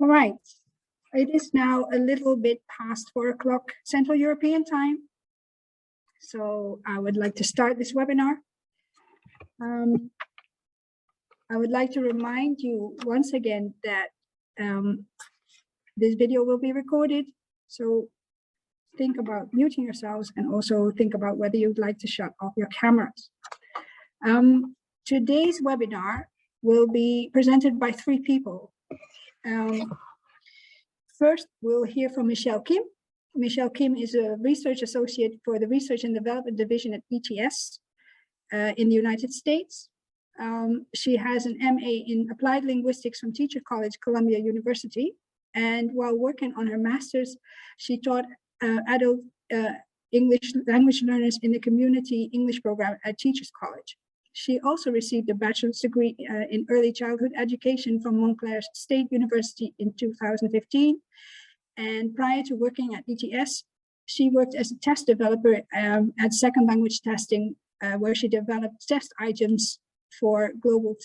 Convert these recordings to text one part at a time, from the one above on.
All right, it is now a little bit past 4 o'clock Central European time. So I would like to start this webinar. I would like to remind you once again that this video will be recorded. So think about muting yourselves and also think about whether you'd like to shut off your cameras. Today's webinar will be presented by 3 people. First, we'll hear from Michelle Kim. Michelle Kim is a research associate for the Research and Development Division at ETS in the United States. She has an MA in Applied Linguistics from Teacher College, Columbia University. And while working on her master's, she taught adult English language learners in the community English program at Teachers College. She also received a bachelor's degree in early childhood education from Montclair State University in 2015. And prior to working at ETS, she worked as a test developer at second language testing, where she developed test items for global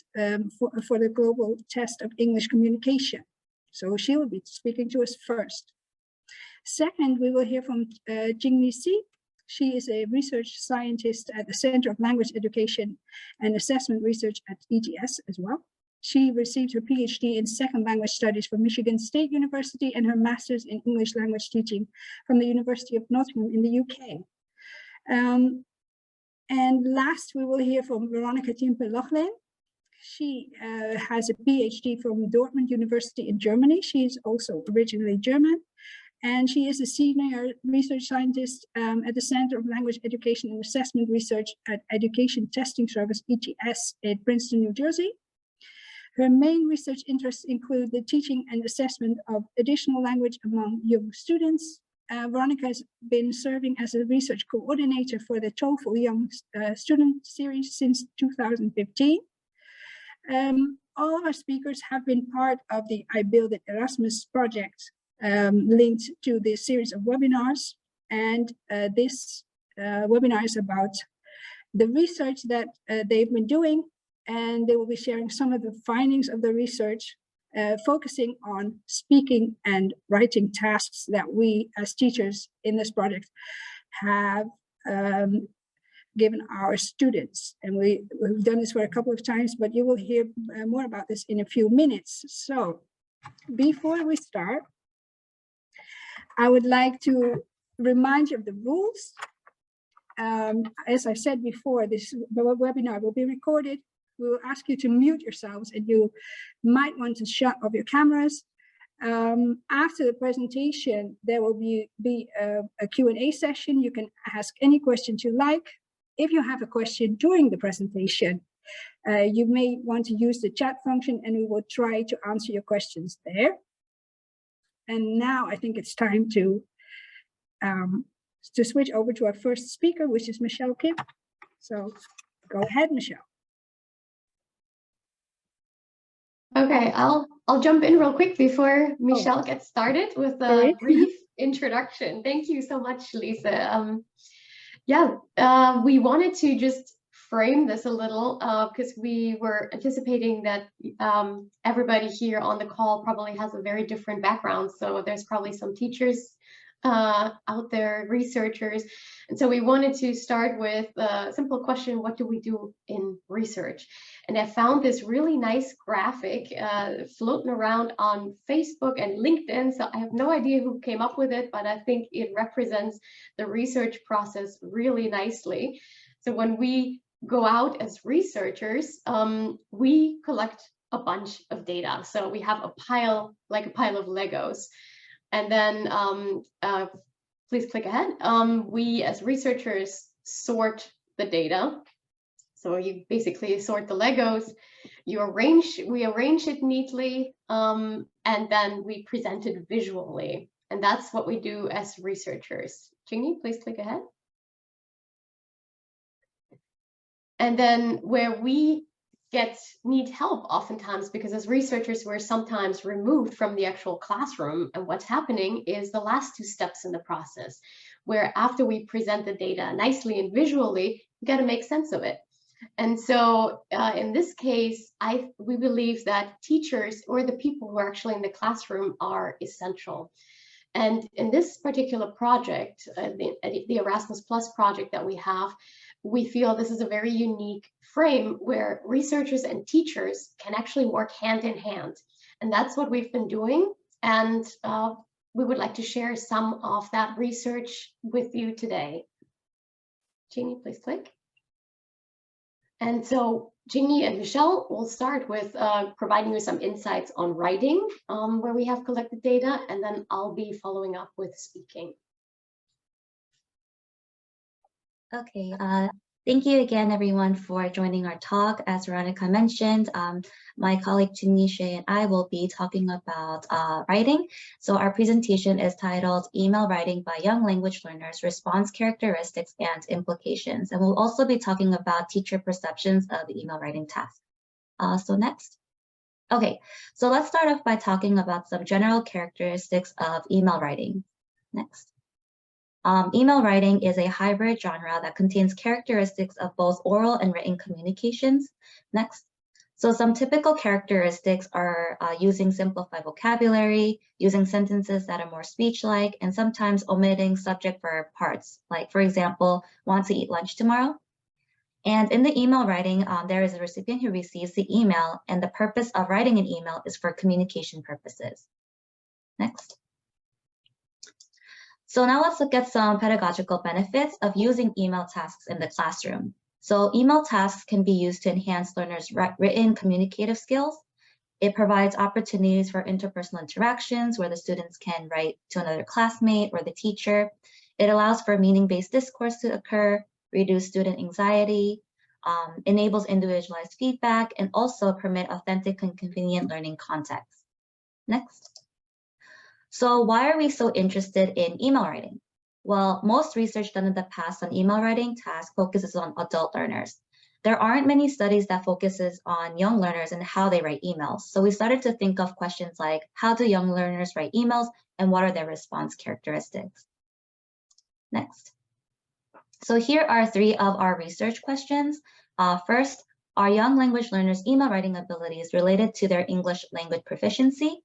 for the global test of English communication. So she will be speaking to us first. Second, we will hear from Jingmi Si. She is a research scientist at the Center of Language Education and Assessment Research at ETS as well. She received her PhD in Second Language Studies from Michigan State University and her master's in English language teaching from the University of Nottingham in the UK. And last, we will hear from Veronica Timpe-Lochlin. She has a PhD from Dortmund University in Germany. She is also originally German. And she is a senior research scientist at the Center of Language Education and Assessment Research at Education Testing Service, ETS, at Princeton, New Jersey. Her main research interests include the teaching and assessment of additional language among young students. Veronica has been serving as a research coordinator for the TOEFL Young Student Series since 2015. All of our speakers have been part of the I Build It Erasmus project, linked to this series of webinars. And this webinar is about the research that they've been doing, and they will be sharing some of the findings of the research, focusing on speaking and writing tasks that we as teachers in this project have given our students. And we've done this for a couple of times, but you will hear more about this in a few minutes. So before we start, I would like to remind you of the rules. As I said before, this webinar will be recorded. We will ask you to mute yourselves, and you might want to shut off your cameras. After the presentation, there will be a Q&A session. You can ask any questions you like. If you have a question during the presentation, you may want to use the chat function, and we will try to answer your questions there. And now I think it's time to switch over to our first speaker, which is Michelle Kim. So go ahead, Michelle. Okay, I'll jump in real quick before Michelle gets started with a brief introduction. Thank you so much, Lisa. We wanted to just frame this a little because we were anticipating that everybody here on the call probably has a very different background. So there's probably some teachers out there, researchers. And so we wanted to start with a simple question: what do we do in research? And I found this really nice graphic floating around on Facebook and LinkedIn. So I have no idea who came up with it, but I think it represents the research process really nicely. So when we go out as researchers, we collect a bunch of data. So we have a pile, like a pile of Legos. And then please click ahead. We as researchers sort the data. So you basically sort the Legos, we arrange it neatly, and then we present it visually. And that's what we do as researchers. Jingyi, please click ahead. And then where we need help oftentimes, because as researchers, we're sometimes removed from the actual classroom, and what's happening is the last 2 steps in the process, where after we present the data nicely and visually, we got to make sense of it. And so in this case, we believe that teachers or the people who are actually in the classroom are essential. And in this particular project, the Erasmus Plus project that we have, we feel this is a very unique frame where researchers and teachers can actually work hand in hand. And that's what we've been doing. And we would like to share some of that research with you today. Jeannie, please click. And so Jeannie and Michelle will start with providing you some insights on writing, where we have collected data, and then I'll be following up with speaking. Okay, thank you again, everyone, for joining our talk. As Veronica mentioned, my colleague Janisha and I will be talking about writing. So our presentation is titled Email Writing by Young Language Learners, Response Characteristics and Implications. And we'll also be talking about teacher perceptions of the email writing task. So next. Okay, so let's start off by talking about some general characteristics of email writing. Next. Email writing is a hybrid genre that contains characteristics of both oral and written communications. Next. So some typical characteristics are using simplified vocabulary, using sentences that are more speech-like, and sometimes omitting subject verb parts, like, for example, want to eat lunch tomorrow? And in the email writing, there is a recipient who receives the email, and the purpose of writing an email is for communication purposes. Next. So now let's look at some pedagogical benefits of using email tasks in the classroom. So email tasks can be used to enhance learners' written communicative skills. It provides opportunities for interpersonal interactions where the students can write to another classmate or the teacher. It allows for meaning-based discourse to occur, reduce student anxiety, enables individualized feedback, and also permit authentic and convenient learning context. Next. So why are we so interested in email writing? Well, most research done in the past on email writing tasks focuses on adult learners. There aren't many studies that focuses on young learners and how they write emails. So we started to think of questions like, how do young learners write emails and what are their response characteristics? Next. So here are 3 of our research questions. First, are young language learners' email writing abilities related to their English language proficiency?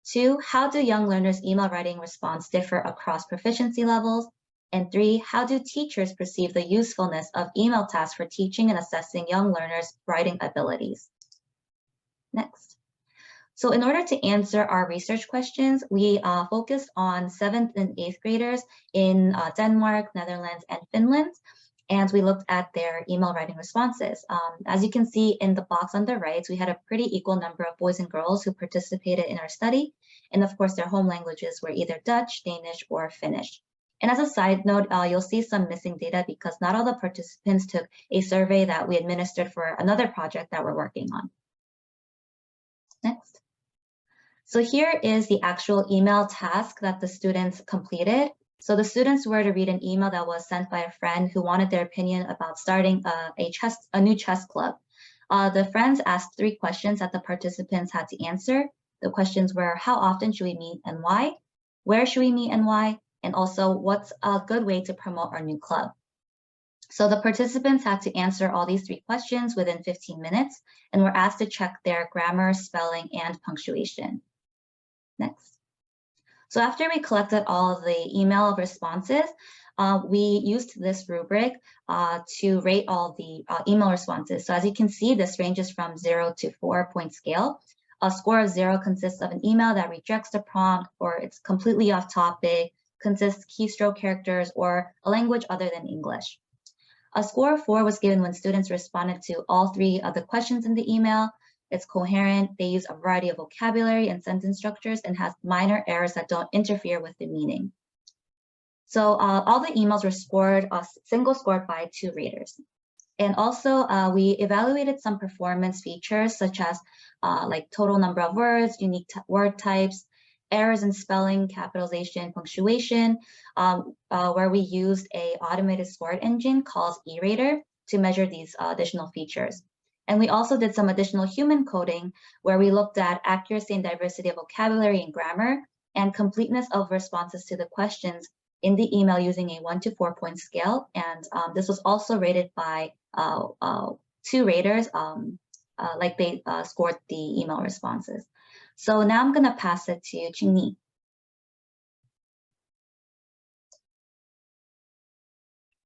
2, how do young learners' email writing response differ across proficiency levels? And 3, how do teachers perceive the usefulness of email tasks for teaching and assessing young learners' writing abilities? Next. So in order to answer our research questions, we focused on 7th and 8th graders in Denmark, Netherlands, and Finland. And we looked at their email writing responses. As you can see in the box on the right, we had a pretty equal number of boys and girls who participated in our study. And of course, their home languages were either Dutch, Danish, or Finnish. And as a side note, you'll see some missing data because not all the participants took a survey that we administered for another project that we're working on. Next. So here is the actual email task that the students completed. So the students were to read an email that was sent by a friend who wanted their opinion about starting a new chess club. The friends asked 3 questions that the participants had to answer. The questions were, how often should we meet and why? Where should we meet and why? And also, what's a good way to promote our new club? So the participants had to answer all these 3 questions within 15 minutes and were asked to check their grammar, spelling, and punctuation. Next. So after we collected all of the email responses, we used this rubric to rate all the email responses. So as you can see, this ranges from 0 to 4-point scale. A score of 0 consists of an email that rejects the prompt, or it's completely off topic, consists keystroke characters, or a language other than English. A score of 4 was given when students responded to all 3 of the questions in the email. It's coherent, they use a variety of vocabulary and sentence structures, and has minor errors that don't interfere with the meaning. So all the emails were scored, single scored by 2 raters. And also we evaluated some performance features such as like total number of words, unique word types, errors in spelling, capitalization, punctuation, where we used an automated scoring engine called eRater to measure these additional features. And we also did some additional human coding where we looked at accuracy and diversity of vocabulary and grammar and completeness of responses to the questions in the email using a 1 to 4 point scale. And this was also rated by 2 raters, like they scored the email responses. So now I'm gonna pass it to Ching-Ni.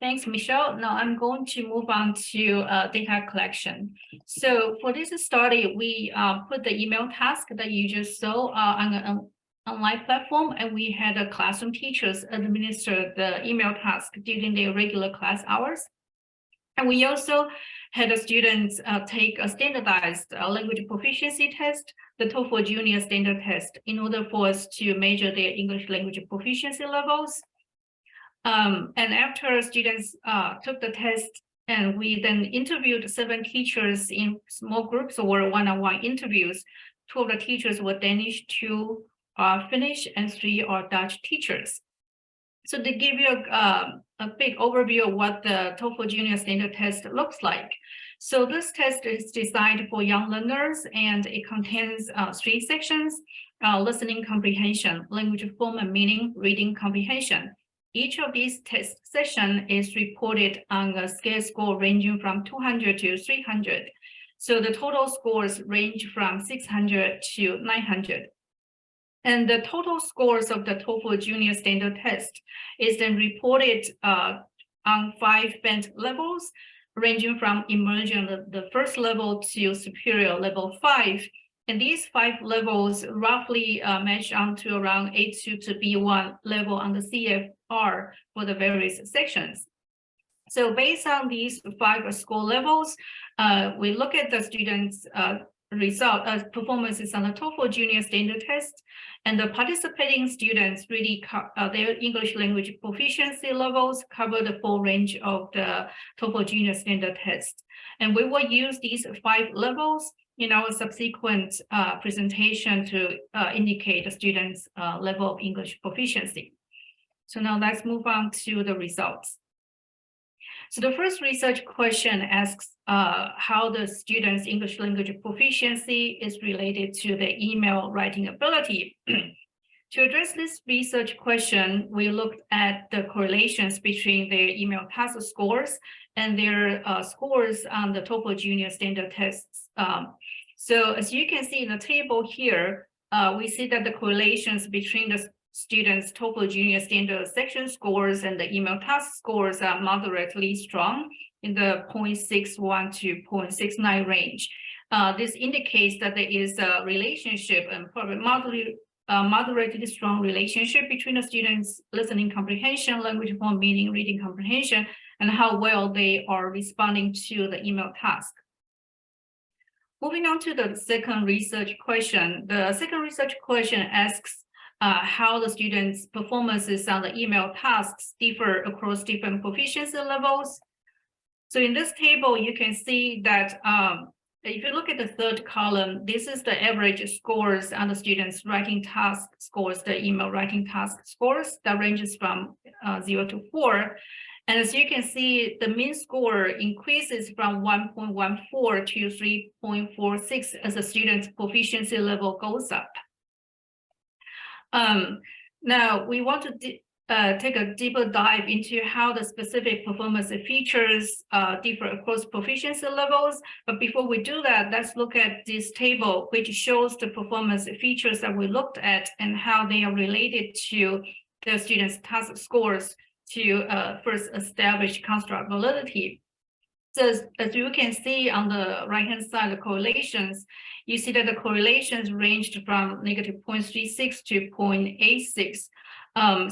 Thanks, Michelle. Now I'm going to move on to data collection. So for this study, we put the email task that you just saw on an online platform, and we had classroom teachers administer the email task during their regular class hours. And we also had the students take a standardized language proficiency test, the TOEFL Junior Standard Test, in order for us to measure their English language proficiency levels. And after students took the test, and we then interviewed 7 teachers in small groups or one-on-one interviews. 2 of the teachers were Danish, 2 Finnish, and 3 are Dutch teachers. So to give you a big overview of what the TOEFL Junior Standard Test looks like. So this test is designed for young learners, and it contains 3 sections: listening comprehension, language form and meaning, reading comprehension. Each of these test sessions is reported on a scale score ranging from 200 to 300. So the total scores range from 600 to 900. And the total scores of the TOEFL Junior Standard Test is then reported on 5 band levels, ranging from immersion, the first level, to superior level 5. And these 5 levels roughly match on to around A2 to B1 level on the CFR for the various sections. So based on these 5 score levels, we look at the students' performances on the TOEFL Junior Standard Test, and the participating students really their English language proficiency levels cover the full range of the TOEFL Junior Standard Test. And we will use these 5 levels in our subsequent presentation to indicate the students' level of English proficiency. So now let's move on to the results. So the first research question asks how the students' English language proficiency is related to their email writing ability. To address this research question, we looked at the correlations between their email task scores and their scores on the TOEFL Junior Standard Tests. So as you can see in the table here, we see that the correlations between the students' TOEFL Junior Standard section scores and the email task scores are moderately strong in the 0.61 to 0.69 range. This indicates that there is a relationship, and probably moderately strong relationship, between the students' listening comprehension, language form, meaning, reading comprehension, and how well they are responding to the email task. Moving on to the second research question. The second research question asks how the students' performances on the email tasks differ across different proficiency levels. So in this table, you can see that if you look at the third column, this is the average scores on the students' writing task scores, the email writing task scores that ranges from 0 to 4. And as you can see, the mean score increases from 1.14 to 3.46 as the student's proficiency level goes up. Now, we want to take a deeper dive into how the specific performance features differ across proficiency levels. But before we do that, let's look at this table, which shows the performance features that we looked at and how they are related to the students' task scores to first establish construct validity. So as you can see on the right-hand side, the correlations, you see that the correlations ranged from negative 0.36 to 0.86.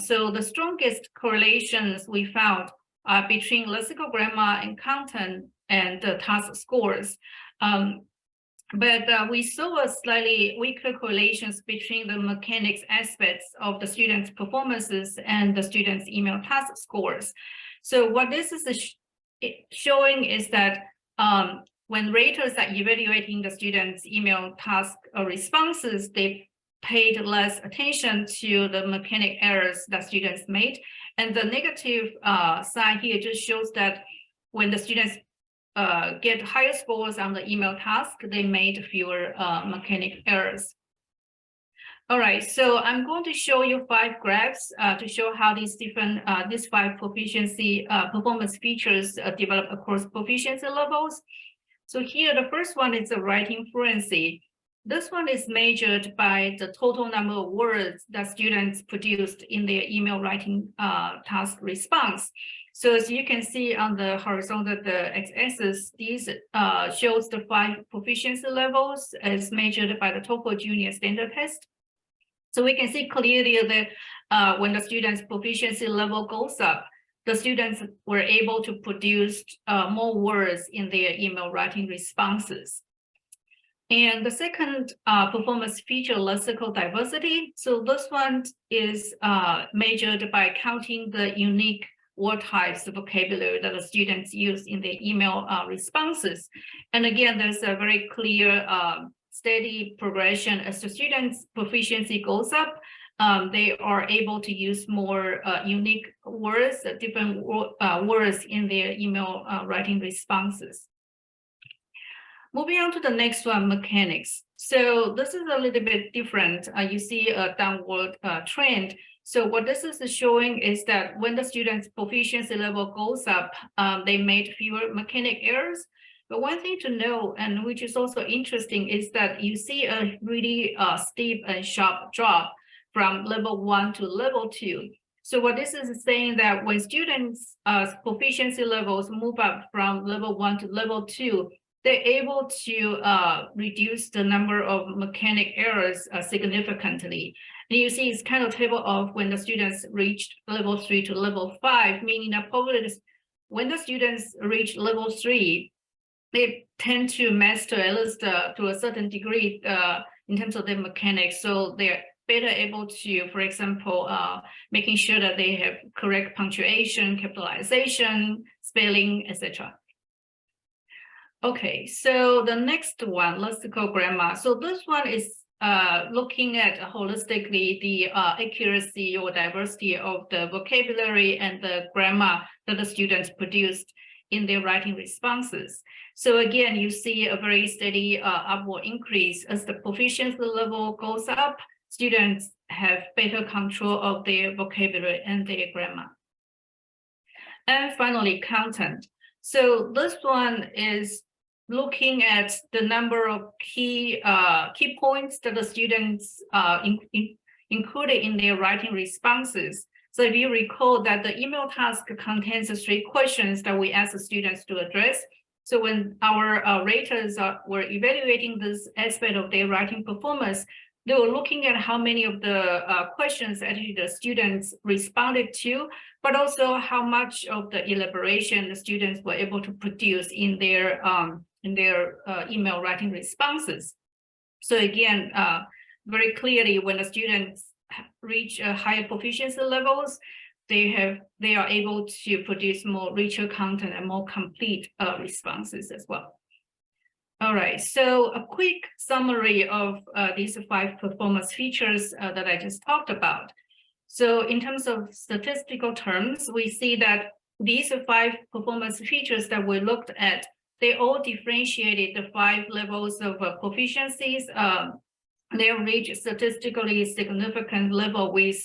So the strongest correlations we found are between lexicography and content and the task scores. But we saw a slightly weaker correlations between the mechanics aspects of the students' performances and the students' email task scores. So what this is showing is that when raters are evaluating the students' email task responses, they paid less attention to the mechanic errors that students made. And the negative side here just shows that when the students get higher scores on the email task, they made fewer mechanic errors. All right, so I'm going to show you 5 graphs to show how these 5 proficiency performance features develop across proficiency levels. So here, the first one is the writing fluency. This one is measured by the total number of words that students produced in their email writing task response. So as you can see on the horizontal, the x-axis, these shows the 5 proficiency levels as measured by the TOEFL Junior Standard Test. So we can see clearly that when the students' proficiency level goes up, the students were able to produce more words in their email writing responses. And the second performance feature, lexical diversity. So this one is measured by counting the unique word types, the vocabulary that the students use in their email responses. And again, there's a very clear steady progression as the students' proficiency goes up. They are able to use more unique words, different words in their email writing responses. Moving on to the next one, mechanics. So this is a little bit different. You see a downward trend. So what this is showing is that when the students' proficiency level goes up, they made fewer mechanic errors. But one thing to know, and which is also interesting, is that you see a really steep and sharp drop from level 1 to level 2. So what this is saying that when students' proficiency levels move up from level 1 to level 2, they're able to reduce the number of mechanic errors significantly. And you see it's kind of table of when the students reached level 3 to level 5, meaning that probably when the students reach level 3, they tend to master at least to a certain degree in terms of their mechanics. So they're better able to, for example, making sure that they have correct punctuation, capitalization, spelling, etc. Okay, so the next one, lexical grammar. So this one is looking at holistically the accuracy or diversity of the vocabulary and the grammar that the students produced in their writing responses. So again, you see a very steady upward increase as the proficiency level goes up. Students have better control of their vocabulary and their grammar. And finally, content. So this one is looking at the number of key points that the students included in their writing responses. So if you recall that the email task contains 3 questions that we ask the students to address. So when our raters were evaluating this aspect of their writing performance, they were looking at how many of the questions actually the students responded to, but also how much of the elaboration the students were able to produce in their email writing responses. So again, very clearly, when the students reach higher proficiency levels, they are able to produce more richer content and more complete responses as well. All right, so a quick summary of these 5 performance features that I just talked about. So in terms of statistical terms, we see that these 5 performance features that we looked at, they all differentiated the 5 levels of proficiencies. They reach statistically significant level with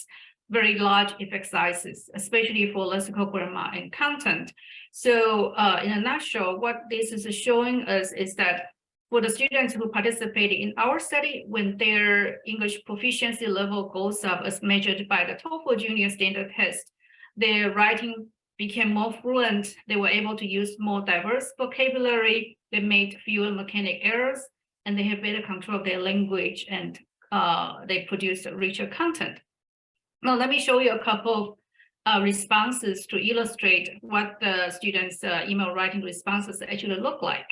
very large effect sizes, especially for lexical grammar and content. So in a nutshell, what this is showing us is that for the students who participated in our study, when their English proficiency level goes up as measured by the TOEFL Junior Standard Test, their writing became more fluent. They were able to use more diverse vocabulary. They made fewer mechanic errors, and they have better control of their language, and they produce richer content. Now, let me show you a couple of responses to illustrate what the students' email writing responses actually look like.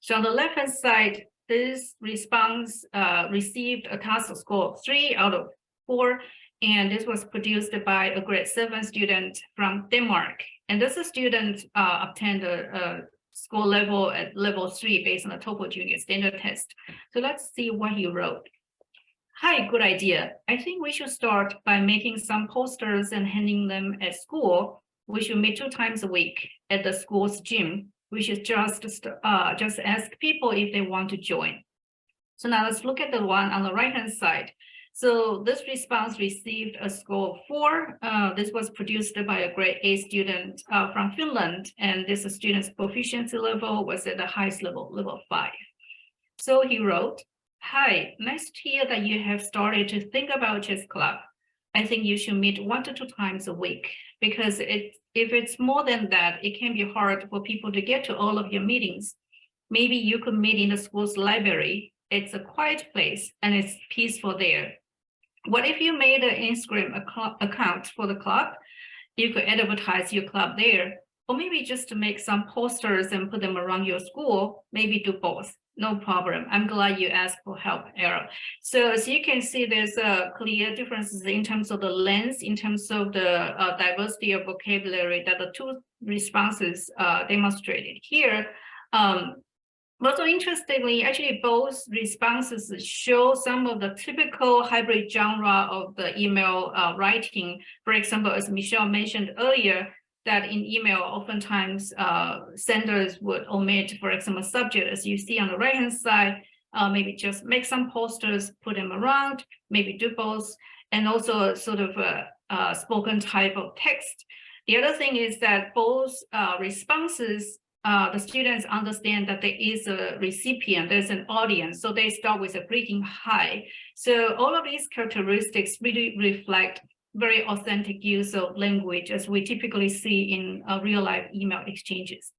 So on the left-hand side, this response received a task score of 3 out of 4, and this was produced by a grade 7 student from Denmark. And this student obtained a score level at level 3 based on the TOEFL Junior Standard Test. So let's see what he wrote. Hi, good idea. I think we should start by making some posters and handing them at school. We should meet 2 times a week at the school's gym. We should just ask people if they want to join. So now let's look at the one on the right-hand side. So this response received a score of 4. This was produced by a grade A student from Finland, and this student's proficiency level was at the highest level, level 5. So he wrote, "Hi, nice to hear that you have started to think about chess club. I think you should meet 1 to 2 times a week, because if it's more than that, it can be hard for people to get to all of your meetings. Maybe you could meet in the school's library. It's a quiet place and it's peaceful there. What if you made an Instagram account for the club? You could advertise your club there, or maybe just to make some posters and put them around your school. Maybe do both. No problem. I'm glad you asked for help, Errol." So as you can see, there's a clear differences in terms of the length, in terms of the diversity of vocabulary that the 2 responses demonstrated here. Also interestingly, actually both responses show some of the typical hybrid genre of the email writing. For example, as Michelle mentioned earlier, that in email, oftentimes senders would omit, for example, subject, as you see on the right-hand side, maybe just make some posters, put them around, maybe do both, and also sort of a spoken type of text. The other thing is that both responses, the students understand that there is a recipient, there's an audience, so they start with a greeting hi. So all of these characteristics really reflect very authentic use of language as we typically see in real life email exchanges.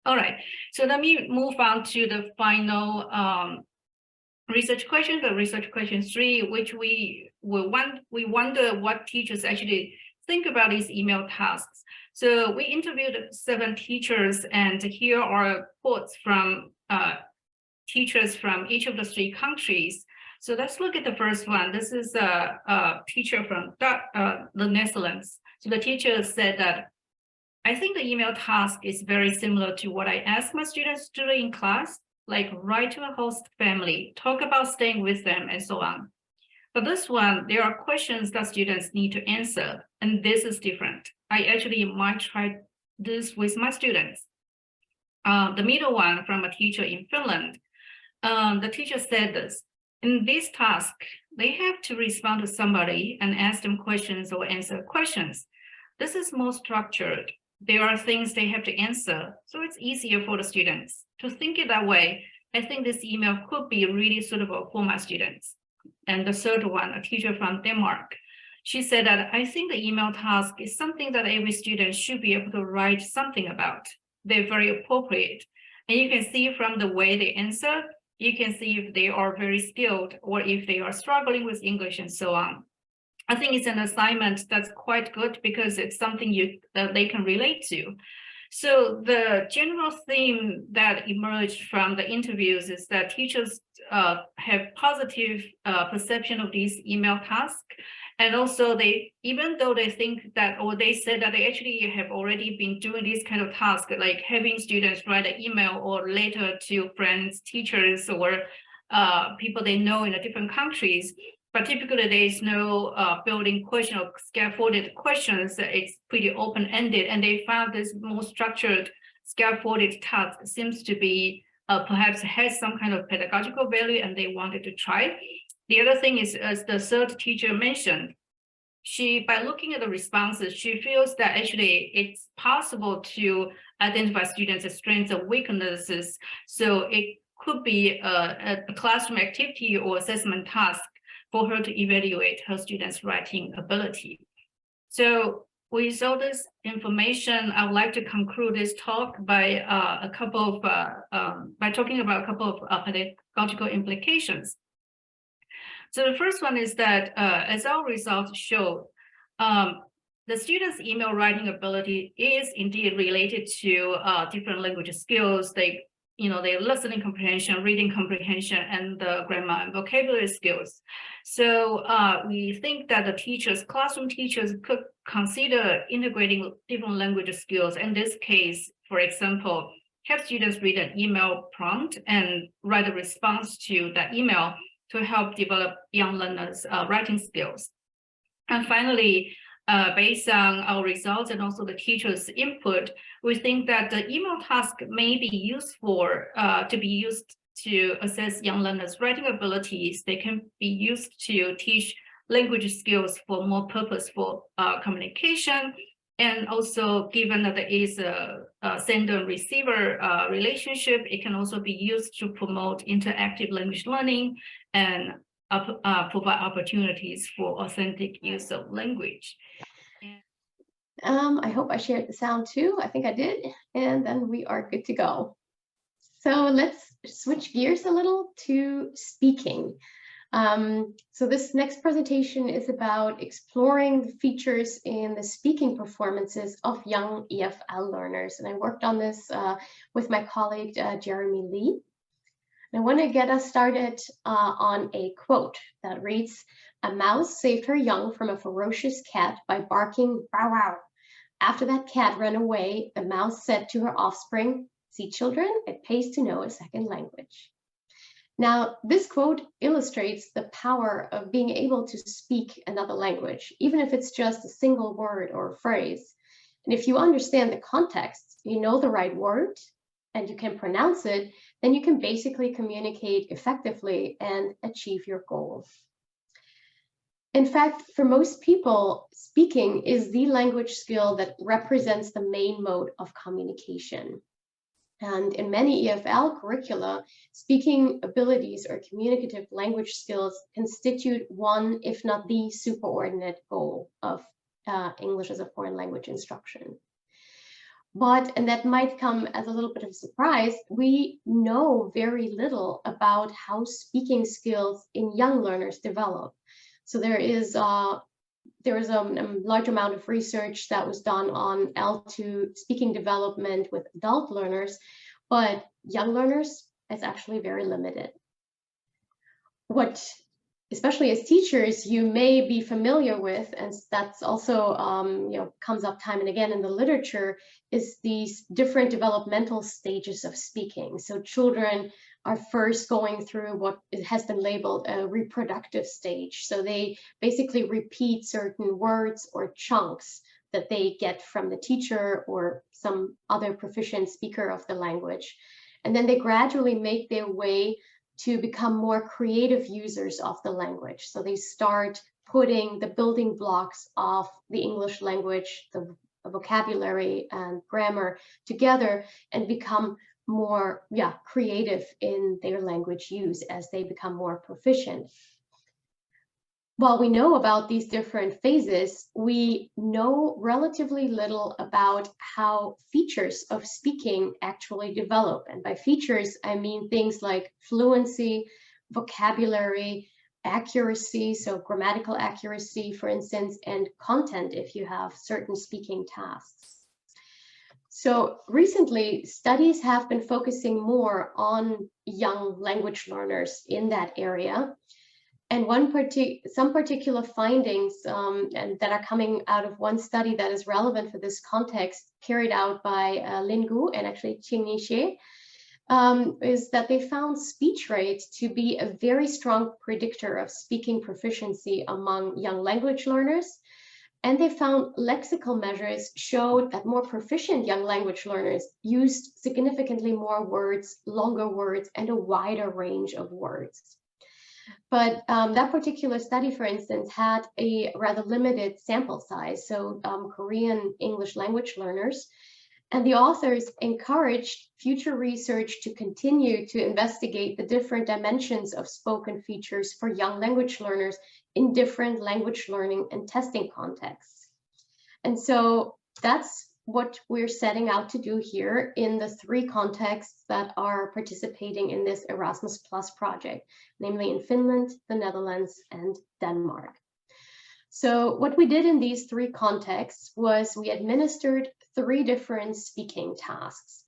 All right, so let me move on to the final research question, the research question 3, which we wonder what teachers actually think about these email tasks. So we interviewed 7 teachers, and here are quotes from teachers from each of the 3 countries. So let's look at the first one. This is a teacher from the Netherlands. So the teacher said that, "I think the email task is very similar to what I ask my students to do in class, like write to a host family, talk about staying with them, and so on. But this one, there are questions that students need to answer, and this is different. I actually might try this with my students." The middle one from a teacher in Finland, the teacher said this, "In this task, they have to respond to somebody and ask them questions or answer questions. This is more structured. There are things they have to answer, so it's easier for the students. To think it that way, I think this email could be really suitable for my students." And the third one, a teacher from Denmark, she said that, "I think the email task is something that every student should be able to write something about. They're very appropriate. And you can see from the way they answer, you can see if they are very skilled or if they are struggling with English and so on. I think it's an assignment that's quite good because it's something that they can relate to." So the general theme that emerged from the interviews is that teachers have positive perception of these email tasks. And also even though they think that, or they said that they actually have already been doing this kind of task, like having students write an email or letter to friends, teachers, or people they know in the different countries. But typically there is no building question or scaffolded questions. It's pretty open-ended, and they found this more structured scaffolded task seems to be perhaps has some kind of pedagogical value, and they wanted to try. The other thing is, as the third teacher mentioned, by looking at the responses, she feels that actually it's possible to identify students' strengths and weaknesses. So it could be a classroom activity or assessment task for her to evaluate her students' writing ability. So with all this information, I would like to conclude this talk by talking about a couple of pedagogical implications. So the first one is that, as our results show, the students' email writing ability is indeed related to different language skills. Their listening comprehension, reading comprehension, and the grammar and vocabulary skills. So we think that the classroom teachers could consider integrating different language skills. In this case, for example, have students read an email prompt and write a response to that email to help develop young learners' writing skills. And finally, based on our results and also the teachers' input, we think that the email task may be useful to be used to assess young learners' writing abilities. They can be used to teach language skills for more purposeful communication. And also, given that there is a sender and receiver relationship, it can also be used to promote interactive language learning and provide opportunities for authentic use of language. I hope I shared the sound too. I think I did. And then we are good to go. So let's switch gears a little to speaking. So this next presentation is about exploring the features in the speaking performances of young EFL learners. And I worked on this with my colleague, Jeremy Lee. And I want to get us started on a quote that reads, "A mouse saved her young from a ferocious cat by barking, bow wow. After that cat ran away, the mouse said to her offspring, 'See, children, it pays to know a second language.'" Now, this quote illustrates the power of being able to speak another language, even if it's just a single word or phrase. And if you understand the context, you know the right word, and you can pronounce it, then you can basically communicate effectively and achieve your goals. In fact, for most people, speaking is the language skill that represents the main mode of communication. And in many EFL curricula, speaking abilities or communicative language skills constitute one, if not the superordinate goal of English as a foreign language instruction. But, and that might come as a little bit of a surprise, we know very little about how speaking skills in young learners develop. So there is a large amount of research that was done on L2 speaking development with adult learners, but young learners is actually very limited. What, especially as teachers, you may be familiar with, and that's also comes up time and again in the literature, is these different developmental stages of speaking. So children are first going through what has been labeled a reproductive stage. So they basically repeat certain words or chunks that they get from the teacher or some other proficient speaker of the language. And then they gradually make their way to become more creative users of the language. So they start putting the building blocks of the English language, the vocabulary and grammar together and become more creative in their language use as they become more proficient. While we know about these different phases, we know relatively little about how features of speaking actually develop. And by features, I mean things like fluency, vocabulary, accuracy, so grammatical accuracy, for instance, and content if you have certain speaking tasks. So recently, studies have been focusing more on young language learners in that area. And some particular findings and that are coming out of one study that is relevant for this context, carried out by Lin Gu and actually Qingyi Xie, is that they found speech rate to be a very strong predictor of speaking proficiency among young language learners. And they found lexical measures showed that more proficient young language learners used significantly more words, longer words, and a wider range of words. But that particular study, for instance, had a rather limited sample size, so Korean English language learners. And the authors encouraged future research to continue to investigate the different dimensions of spoken features for young language learners in different language learning and testing contexts. And so that's what we're setting out to do here in the three contexts that are participating in this Erasmus Plus project, namely in Finland, the Netherlands, and Denmark. So what we did in these three contexts was we administered 3 different speaking tasks.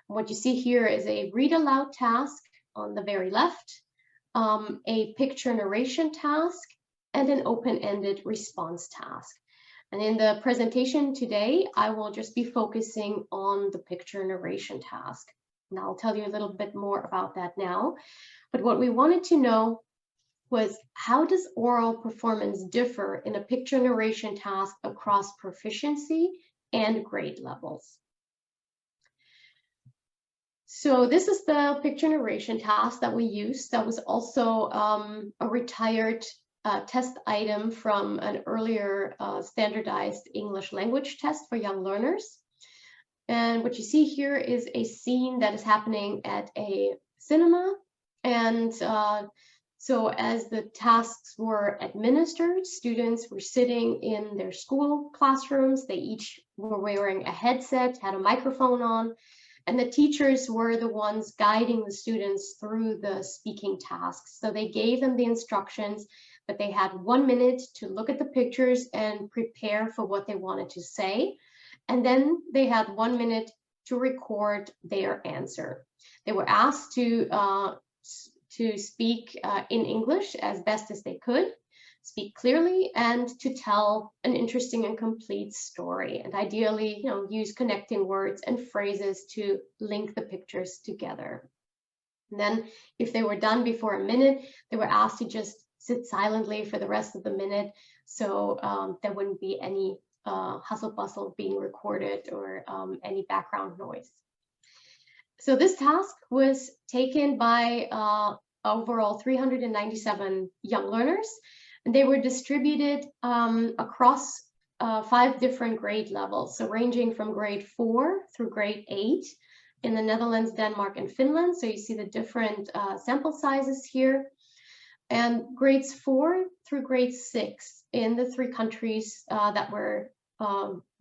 What you see here is a read aloud task on the very left, a picture narration task, and an open-ended response task. And in the presentation today, I will just be focusing on the picture narration task. And I'll tell you a little bit more about that now. But what we wanted to know was, how does oral performance differ in a picture narration task across proficiency and grade levels? So this is the picture narration task that we used. That was also a retired test item from an earlier standardized English language test for young learners. And what you see here is a scene that is happening at a cinema. And so as the tasks were administered, students were sitting in their school classrooms. They each were wearing a headset, had a microphone on, and the teachers were the ones guiding the students through the speaking tasks. So they gave them the instructions, but they had 1 minute to look at the pictures and prepare for what they wanted to say. And then they had 1 minute to record their answer. They were asked to speak in English as best as they could, speak clearly, and to tell an interesting and complete story. And ideally, use connecting words and phrases to link the pictures together. And then if they were done before a minute, they were asked to just sit silently for the rest of the minute. So there wouldn't be any hustle bustle being recorded or any background noise. So this task was taken by overall 397 young learners, and they were distributed across 5 different grade levels, so ranging from grade 4 through grade 8 in the Netherlands, Denmark, and Finland. So you see the different sample sizes here. And grades 4 through grade 6 in the 3 countries that we're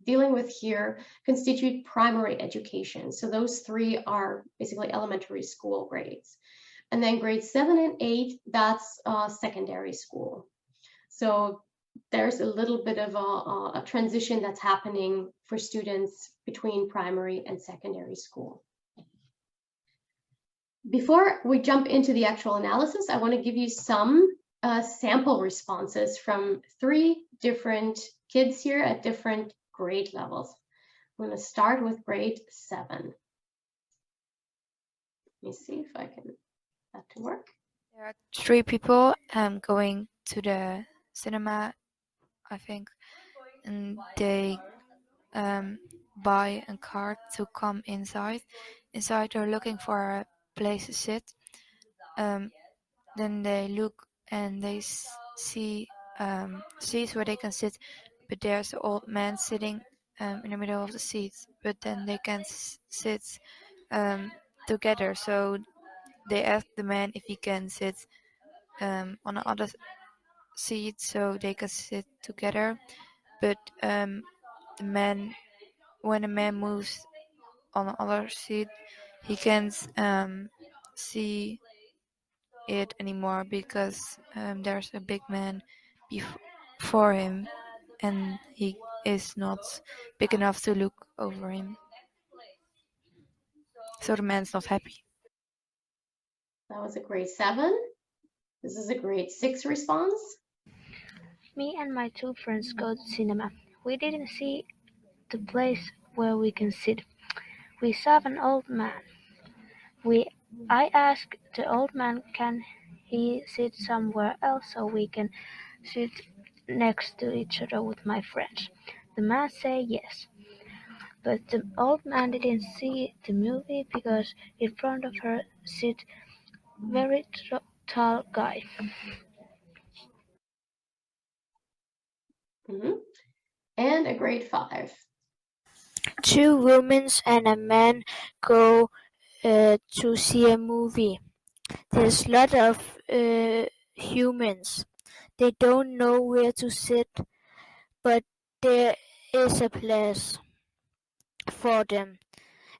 dealing with here constitute primary education. So those 3 are basically elementary school grades. And then grades 7 and 8, that's secondary school. So there's a little bit of a transition that's happening for students between primary and secondary school. Before we jump into the actual analysis, I want to give you some sample responses from 3 different kids here at different grade levels. I'm going to start with grade 7. Let me see if I can get that to work. There are 3 people going to the cinema, I think, and they buy a card to come inside. Inside, they're looking for a place to sit. Then they look and they see seats where they can sit, but there's an old man sitting in the middle of the seats. But then they can't sit together, so they ask the man if he can sit on the other seat so they can sit together. But the man, when the man moves on the other seat, he can't see it anymore because there's a big man before him and he is not big enough to look over him. So the man's not happy. That was a grade 7. This is a grade 6 response. Me and my 2 friends go to cinema. We didn't see the place where we can sit. We saw an old man. I asked the old man, can he sit somewhere else so we can sit next to each other with my friends? The man said yes. But the old man didn't see the movie because in front of her sit very tall guy. And a grade 5. 2 women and a man go to see a movie. There's a lot of humans. They don't know where to sit, but there is a place for them.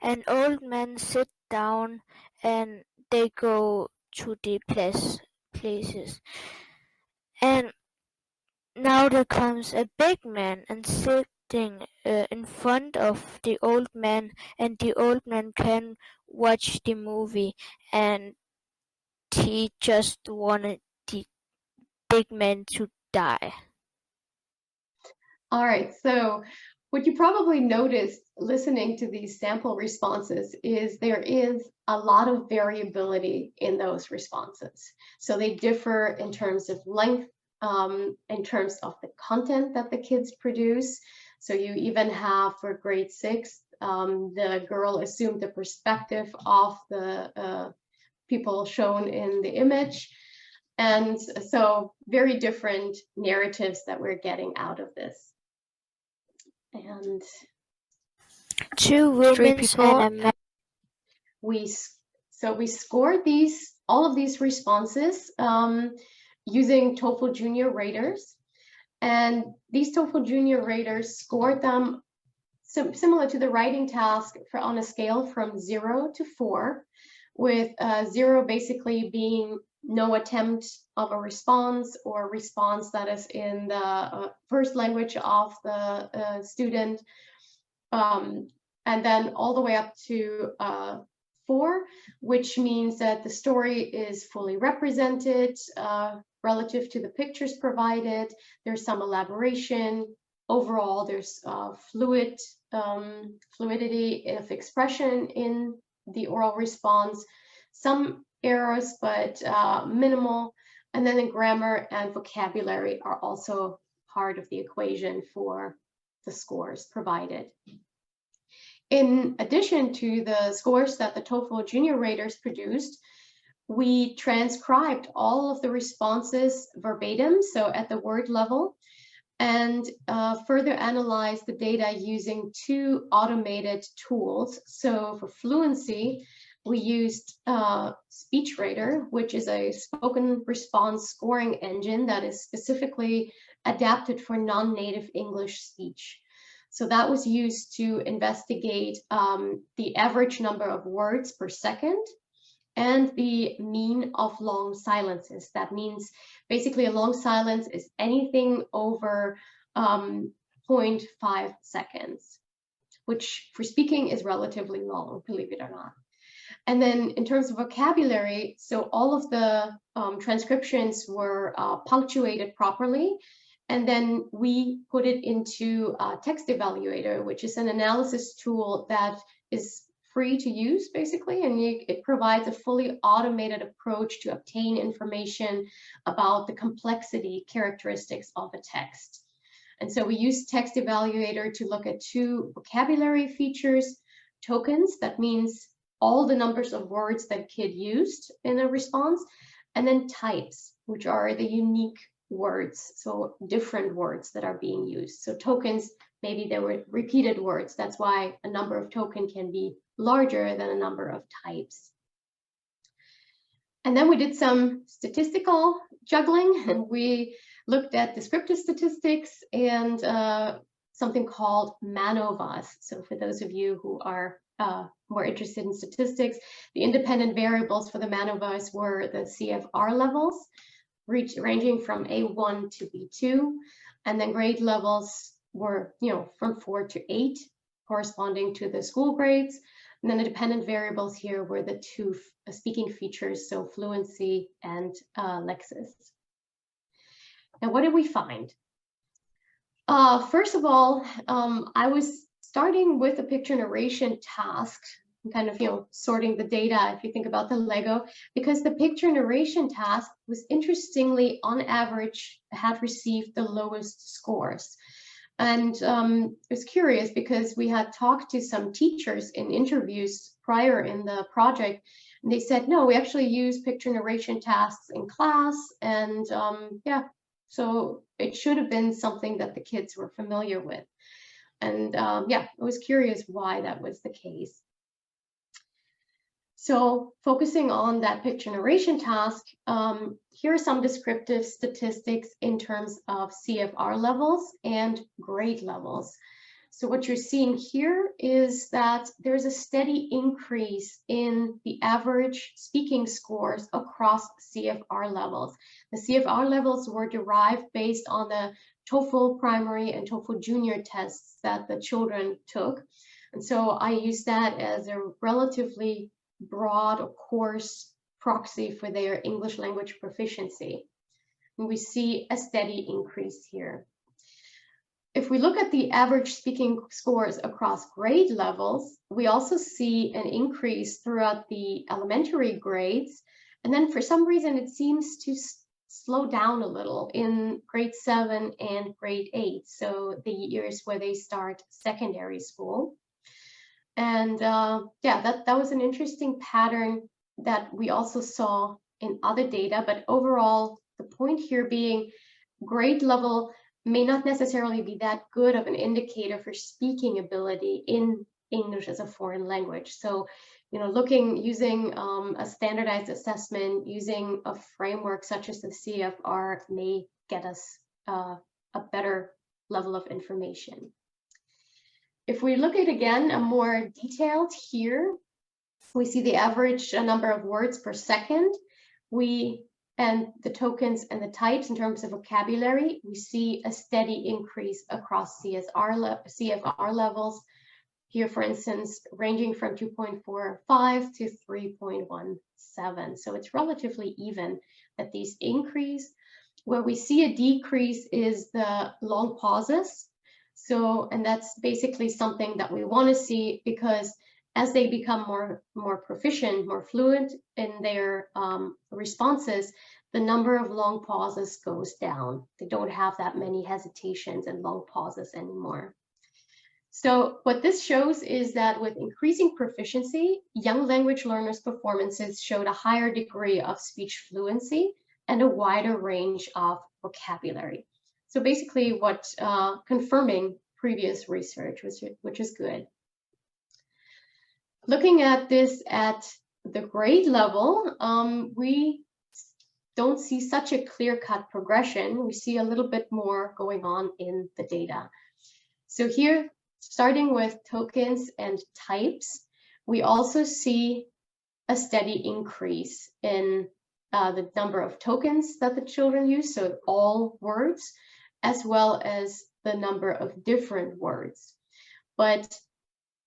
An old man sits down and they go to the places. And now there comes a big man and sitting in front of the old man, and the old man can watch the movie, and he just wanted the big man to die. All right, so what you probably noticed listening to these sample responses is there is a lot of variability in those responses. So they differ in terms of length, in terms of the content that the kids produce. So you even have for grade 6, the girl assumed the perspective of the people shown in the image. And so very different narratives that we're getting out of this. And two women and a man. We scored all of these responses using TOEFL Junior raters, and these TOEFL Junior raters scored them similar to the writing task on a scale from 0 to 4, with 0 basically being no attempt of a response or response that is in the first language of the student, and then all the way up to 4, which means that the story is fully represented relative to the pictures provided. There's some elaboration. Overall, there's fluidity of expression in the oral response. Some errors, but minimal. And then the grammar and vocabulary are also part of the equation for the scores provided. In addition to the scores that the TOEFL Junior raters produced, we transcribed all of the responses verbatim, so at the word level, and further analyzed the data using 2 automated tools. So for fluency, we used SpeechRater, which is a spoken response scoring engine that is specifically adapted for non-native English speech. So that was used to investigate the average number of words per second and the mean of long silences. That means basically a long silence is anything over 0.5 seconds, which for speaking is relatively long, believe it or not. And then in terms of vocabulary, so all of the transcriptions were punctuated properly. And then we put it into Text Evaluator, which is an analysis tool that is free to use, basically, and it provides a fully automated approach to obtain information about the complexity characteristics of a text. And so we use Text Evaluator to look at 2 vocabulary features: tokens, that means all the numbers of words that kid used in a response, and then types, which are the unique words, so different words that are being used. So tokens, maybe there were repeated words. That's why a number of token can be larger than a number of types. And then we did some statistical juggling, and we looked at descriptive statistics and something called MANOVAs. So for those of you who are more interested in statistics, the independent variables for the MANOVAs were the CFR levels, ranging from A1 to B2, and then grade levels were, from 4 to 8, corresponding to the school grades. And then the dependent variables here were the 2 speaking features, so fluency and lexis. Now, what did we find? First of all, I was starting with a picture narration task, kind of, sorting the data, if you think about the Lego, because the picture narration task was interestingly, on average, had received the lowest scores. And it was curious because we had talked to some teachers in interviews prior in the project, and they said, no, we actually use picture narration tasks in class. And yeah, so it should have been something that the kids were familiar with. And yeah, I was curious why that was the case. So focusing on that picture narration task, here are some descriptive statistics in terms of CFR levels and grade levels. So what you're seeing here is that there's a steady increase in the average speaking scores across CFR levels. The CFR levels were derived based on the TOEFL primary and TOEFL junior tests that the children took. And so I use that as a relatively broad or coarse proxy for their English language proficiency. And we see a steady increase here. If we look at the average speaking scores across grade levels, we also see an increase throughout the elementary grades. And then for some reason, it seems to slow down a little in grade 7 and grade 8, so the years where they start secondary school. And yeah, that was an interesting pattern that we also saw in other data. But overall, the point here being grade level may not necessarily be that good of an indicator for speaking ability in English as a foreign language. So, you know, using a standardized assessment, using a framework such as the CFR may get us a better level of information. If we look at, again, a more detailed here, we see the average number of words per second. And the tokens and the types in terms of vocabulary, we see a steady increase across CFR levels. Here, for instance, ranging from 2.45 to 3.17. So it's relatively even that these increase. Where we see a decrease is the long pauses. So, and that's basically something that we want to see, because as they become more proficient, more fluent in their responses, the number of long pauses goes down. They don't have that many hesitations and long pauses anymore. So what this shows is that with increasing proficiency, young language learners' performances showed a higher degree of speech fluency and a wider range of vocabulary. So basically what confirming previous research, which is good. Looking at this at the grade level, we don't see such a clear-cut progression. We see a little bit more going on in the data. So here, starting with tokens and types, we also see a steady increase in the number of tokens that the children use, so all words, as well as the number of different words. But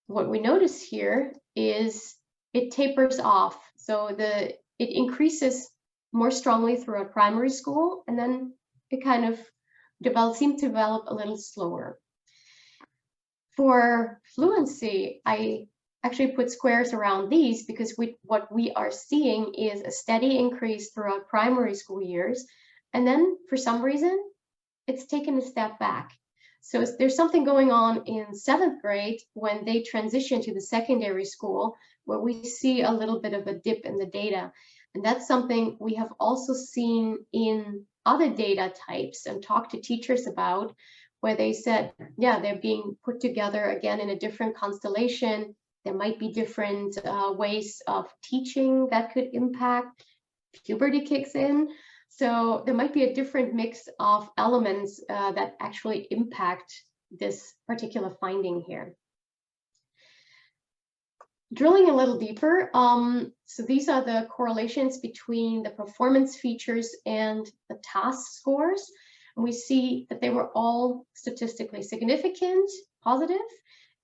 what we notice here is it tapers off. So it increases more strongly throughout primary school, and then it kind of seems to develop a little slower. For fluency, I actually put squares around these because what we are seeing is a steady increase throughout primary school years, and then for some reason, it's taken a step back. So there's something going on in 7th grade when they transition to the secondary school, where we see a little bit of a dip in the data. And that's something we have also seen in other data types and talked to teachers about, where they said, yeah, they're being put together again in a different constellation. There might be different ways of teaching that could impact. Puberty kicks in. So there might be a different mix of elements that actually impact this particular finding here. Drilling a little deeper, so these are the correlations between the performance features and the task scores. And we see that they were all statistically significant, positive,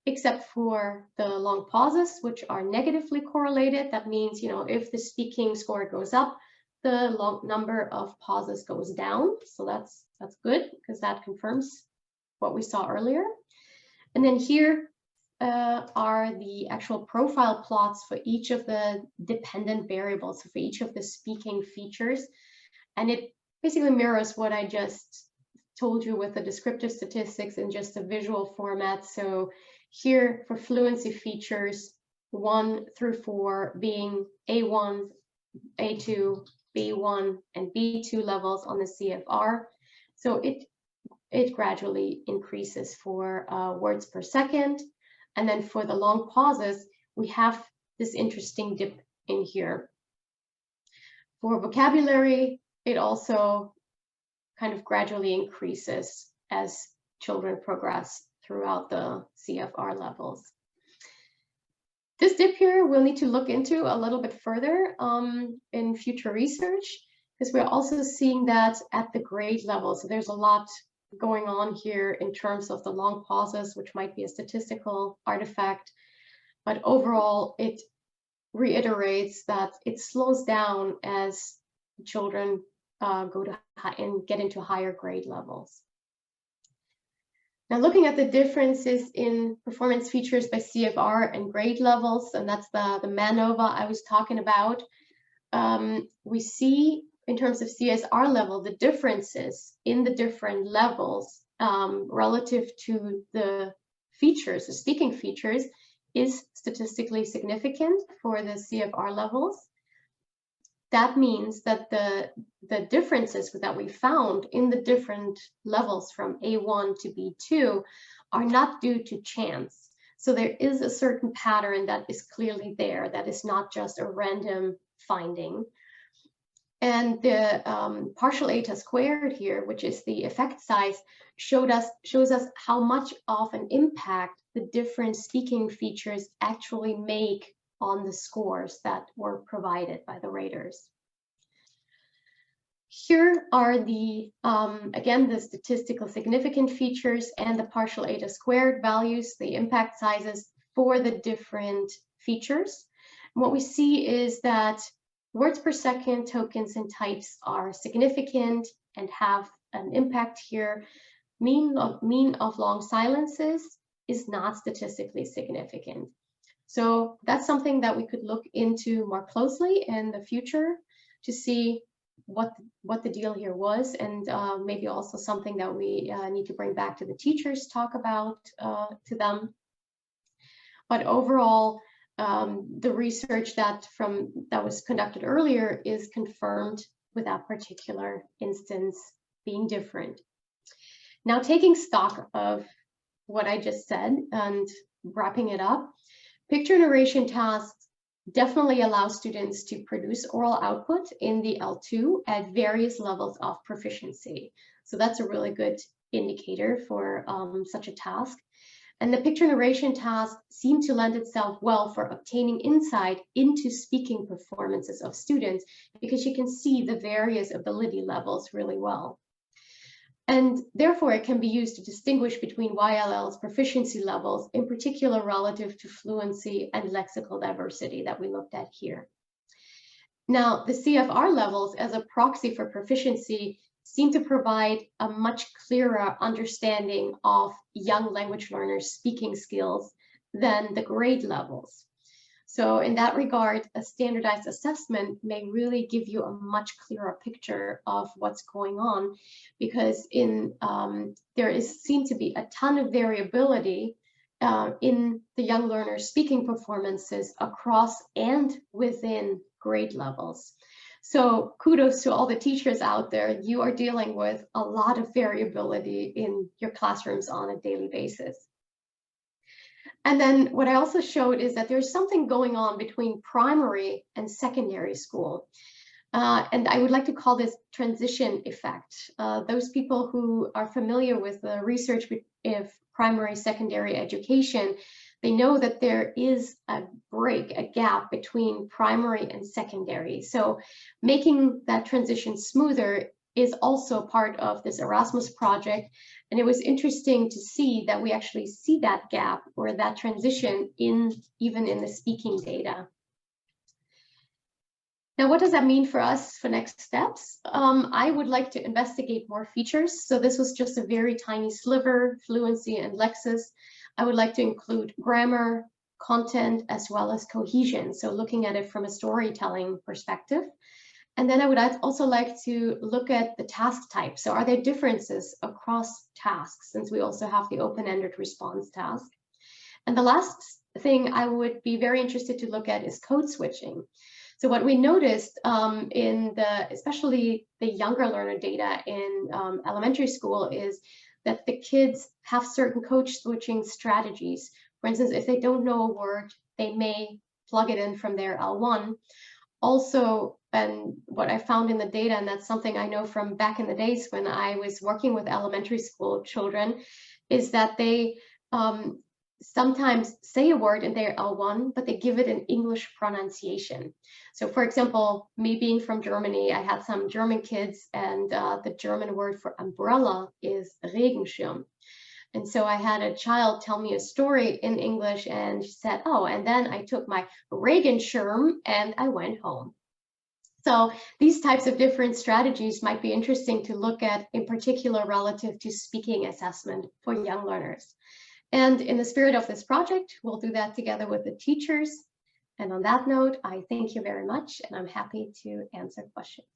except for the long pauses, which are negatively correlated. That means, you know, if the speaking score goes up, the number of pauses goes down. So that's good, because that confirms what we saw earlier. And then here are the actual profile plots for each of the dependent variables, so for each of the speaking features. And it basically mirrors what I just told you with the descriptive statistics in just a visual format. So here for fluency features, 1 through 4 being A1, A2, B1, and B2 levels on the CFR. So it gradually increases for words per second. And then for the long pauses, we have this interesting dip in here. For vocabulary, it also kind of gradually increases as children progress throughout the CFR levels. This dip here we'll need to look into a little bit further in future research, because we're also seeing that at the grade level. So there's a lot going on here in terms of the long pauses, which might be a statistical artifact. But overall, it reiterates that it slows down as children go to and get into higher grade levels. Now, looking at the differences in performance features by CFR and grade levels, and that's the MANOVA I was talking about, we see in terms of CSR level, the differences in the different levels relative to the features, the speaking features, is statistically significant for the CFR levels, that means that the differences that we found in the different levels from A1 to B2 are not due to chance. So there is a certain pattern that is clearly there, that is not just a random finding. And the partial eta squared here, which is the effect size, shows us how much of an impact the different speaking features actually make on the scores that were provided by the raters. Here are the, again, the statistical significant features and the partial eta squared values, the impact sizes for the different features. And what we see is that words per second, tokens, and types are significant and have an impact here. Mean of long silences is not statistically significant. So that's something that we could look into more closely in the future to see what the deal here was, and maybe also something that we need to bring back to the teachers, talk about to them. But overall, the research that was conducted earlier is confirmed with that particular instance being different. Now, taking stock of what I just said and wrapping it up, picture narration tasks definitely allow students to produce oral output in the L2 at various levels of proficiency. So that's a really good indicator for such a task. And the picture narration task seemed to lend itself well for obtaining insight into speaking performances of students, because you can see the various ability levels really well. And therefore, it can be used to distinguish between YLL's proficiency levels, in particular relative to fluency and lexical diversity that we looked at here. Now, the CFR levels as a proxy for proficiency seem to provide a much clearer understanding of young language learners' speaking skills than the grade levels. So in that regard, a standardized assessment may really give you a much clearer picture of what's going on, because there seems to be a ton of variability in the young learners' speaking performances across and within grade levels. So kudos to all the teachers out there. You are dealing with a lot of variability in your classrooms on a daily basis. And then what I also showed is that there's something going on between primary and secondary school. And I would like to call this transition effect. Those people who are familiar with the research of primary, secondary education, they know that there is a break, a gap between primary and secondary. So making that transition smoother is also part of this Erasmus project. And it was interesting to see that we actually see that gap or that transition even in the speaking data. Now, what does that mean for us for next steps? I would like to investigate more features. So this was just a very tiny sliver, fluency and lexis. I would like to include grammar, content, as well as cohesion. So looking at it from a storytelling perspective. And then I would also like to look at the task type. So are there differences across tasks, since we also have the open-ended response task? And the last thing I would be very interested to look at is code switching. So what we noticed especially the younger learner data in elementary school is that the kids have certain code switching strategies. For instance, if they don't know a word, they may plug it in from their L1. Also, and what I found in the data, and that's something I know from back in the days when I was working with elementary school children, is that they sometimes say a word in their L1, but they give it an English pronunciation. So for example, me being from Germany, I had some German kids, and the German word for umbrella is Regenschirm. And so I had a child tell me a story in English, and she said, oh, and then I took my Regenschirm and I went home. So these types of different strategies might be interesting to look at, in particular relative to speaking assessment for young learners. And in the spirit of this project, we'll do that together with the teachers. And on that note, I thank you very much, and I'm happy to answer questions.